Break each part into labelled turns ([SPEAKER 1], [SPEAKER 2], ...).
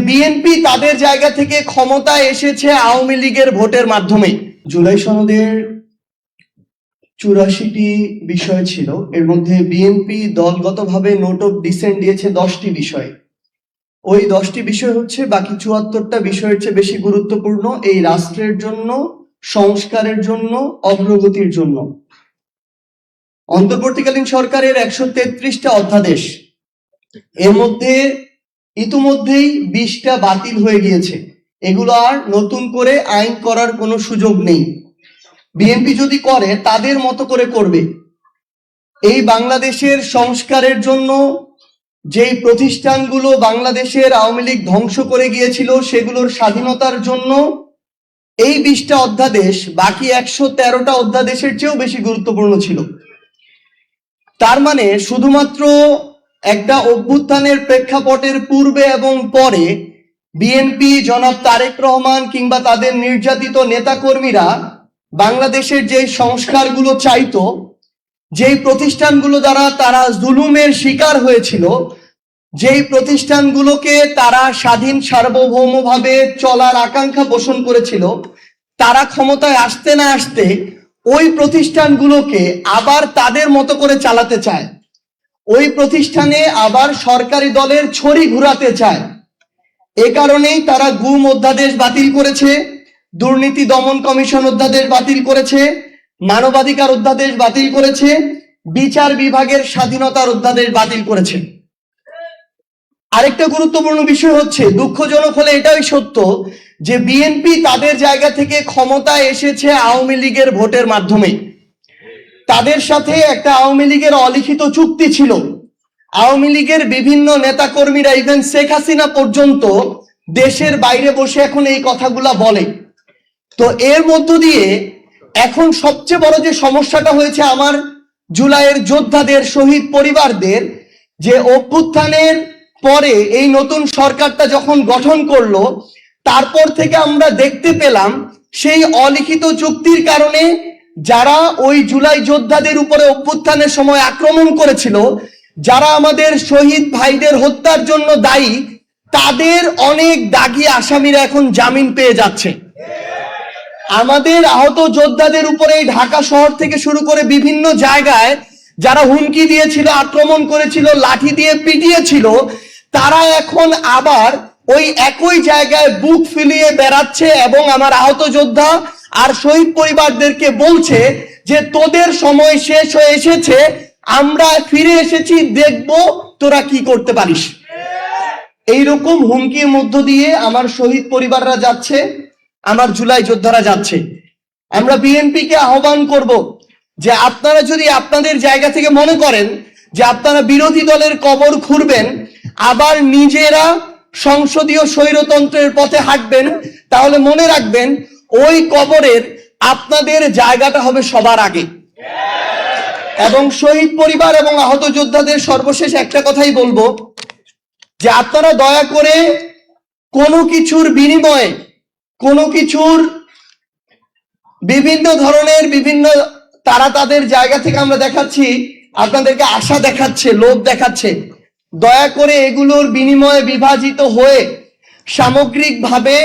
[SPEAKER 1] BNP তাদের জায়গা থেকে ক্ষমতায় এসেছে আওয়ামী লীগের ভোটের মাধ্যমে। জুলাই সনদের 84টি বিষয় ছিল, এর মধ্যে বিএনপি দলগতভাবে নোট অফ ডিসেন্ট দিয়েছে 10টি বিষয়। ওই 10টি বিষয় হচ্ছে বাকি 74টা বিষয়ের চেয়ে বেশি গুরুত্বপূর্ণ এই রাষ্ট্রের জন্য, সংস্কারের জন্য, অগ্রগতির জন্য। অন্তর্বর্তীকালীন সরকারের 133টা অধ্যাদেশ, এর মধ্যে ইতিমধ্যেই 20টা বাতিল হয়ে গিয়েছে। এগুলো আর নতুন করে আইন করার কোনো সুযোগ নেই। বিএনপি যদি করে তাদের মতো করে করবে। এই বাংলাদেশের সংস্কারের জন্য যেই প্রতিষ্ঠানগুলো বাংলাদেশের আওয়ামী লীগ ধ্বংস করে গিয়েছিল সেগুলোর স্বাধীনতার জন্য এই 20টা অধ্যাদেশ বাকি 113টা অধ্যাদেশের চেয়েও বেশি গুরুত্বপূর্ণ ছিল। তার মানে শুধুমাত্র একটা অভ্যুত্থানের প্রেক্ষাপটের পূর্বে এবং পরে বিএনপি, জনাব তারেক রহমান কিংবা তাদের নির্যাতিত নেতাকর্মীরা বাংলাদেশের যে সংস্কারগুলো চাইতো, যেই প্রতিষ্ঠানগুলো দ্বারা তারা জুলুমের শিকার হয়েছিল, যেই প্রতিষ্ঠানগুলোকে তারা স্বাধীন সার্বভৌমভাবে চলার আকাঙ্ক্ষা পোষণ করেছিল, তারা ক্ষমতায় আসতে না আসতে ওই প্রতিষ্ঠানগুলোকে আবার তাদের মতো করে চালাতে চায়। ওই প্রতিষ্ঠানে আবার সরকারি দলের ছড়ি ঘুরাতে চায়। এ কারণেই তারা গুম অধ্যাদেশ বাতিল করেছে, দুর্নীতি দমন কমিশন অধ্যাদেশ বাতিল করেছে, মানবাধিকার অধ্যাদেশ বাতিল করেছে, বিচার বিভাগের স্বাধীনতার অধ্যাদেশ বাতিল করেছে। আরেকটা গুরুত্বপূর্ণ বিষয় হচ্ছে, দুঃখজনক হলে এটাই সত্য যে বিএনপি তাদের জায়গা থেকে ক্ষমতায় এসেছে আওয়ামী লীগের ভোটের মাধ্যমে। তাদের সাথে একটা আওয়ামী লীগের অলিখিত চুক্তি ছিল। আওয়ামী লীগের বিভিন্ন নেতাকর্মীরা, ইভেন শেখ হাসিনা পর্যন্ত দেশের বাইরে বসে এখন এই কথাগুলা বলে। তো এর মধ্য দিয়ে এখন সবচেয়ে বড় যে সমস্যাটা হয়েছে আমার জুলাইয়ের যোদ্ধাদের, শহীদ পরিবারদের, যে অভ্যুত্থানের পরে এই নতুন সরকারটা যখন গঠন করলো, তারপর থেকে আমরা দেখতে পেলাম সেই অলিখিত চুক্তির কারণে যারা ওই জুলাই যোদ্ধাদের উপরে অভ্যুত্থানের সময় আক্রমণ করেছিল, যারা আমাদের শহীদ ভাইদের হত্যার জন্য দায়ী, তাদের অনেক দাগী আসামিরা এখন জামিন পেয়ে যাচ্ছে। আমাদের আহত যোদ্ধাদের উপরে ঢাকা শহর থেকে শুরু করে বিভিন্ন জায়গায় যারা হুমকি দিয়েছিল, আক্রমণ করেছিল, লাঠি দিয়ে পিটিয়েছিল, তারা এখন আবার ওই একই জায়গায় বুক ফুলিয়ে বেড়াচ্ছে এবং আমার আহত যোদ্ধা আর শহীদ পরিবারদেরকে বলছে যে তোদের সময় শেষ হয়ে এসেছে, আমরা ফিরে এসেছি, দেখব তোরা কি করতে পারিস। এইরকম হুমকির মধ্য দিয়ে আমার শহীদ পরিবাররা যাচ্ছে, আমার জুলাই যোদ্ধারা যাচ্ছে। আমরা বিএনপিকে আহ্বান করব যে আপনারা যদি আপনাদের জায়গা থেকে মনে করেন যে আপনারা বিরোধী দলের কবর খুঁড়বেন, আবার নিজেরা সংসদীয় স্বৈরতন্ত্রের পথে হাঁটবেন, তাহলে মনে রাখবেন ওই কবরের আপনাদের জায়গাটা হবে সবার আগে। এবং শহীদ পরিবার এবং আহত যোদ্ধাদের সর্বশেষ একটা কথাই বলবো যে আপনারা দয়া করে কোনো কিছুর বিনিময়ে, কোনো কিছুর বিভিন্ন ধরনের তারা তাদের জায়গা থেকে আমরা দেখাচ্ছি, আপনাদেরকে আশা দেখাচ্ছে, লোভ দেখাচ্ছে, দয়া করে এগুলোর বিনিময়ে বিভাজিত হয়ে সামগ্রিকভাবে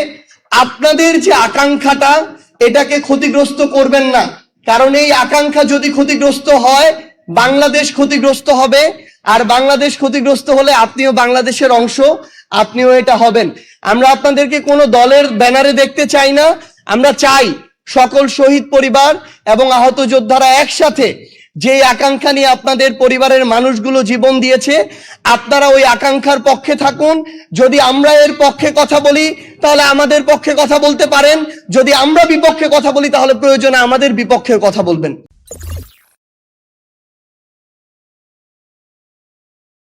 [SPEAKER 1] আপনাদের যে আকাঙ্ক্ষাটা, এটাকে ক্ষতিগ্রস্ত করবেন না। কারণ এই আকাঙ্ক্ষা যদি ক্ষতিগ্রস্ত হয়, বাংলাদেশ ক্ষতিগ্রস্ত হবে, আর বাংলাদেশ ক্ষতিগ্রস্ত হলে আপনিও বাংলাদেশের অংশ, আপনিও এটা হবেন। আমরা আপনাদেরকে কোনো দলের ব্যানারে দেখতে চাই না। আমরা চাই সকল শহীদ পরিবার এবং আহত যোদ্ধারা একসাথে যে আকাঙ্ক্ষা নিয়ে আপনাদের পরিবারের মানুষগুলো জীবন দিয়েছে, আপনারা ওই আকাঙ্ক্ষার পক্ষে থাকুন। যদি আমরা এর পক্ষে কথা বলি তাহলে আমাদের পক্ষে কথা বলতে পারেন, যদি আমরা বিপক্ষে কথা বলি তাহলে প্রয়োজনে আমাদের বিপক্ষে কথা বলবেন।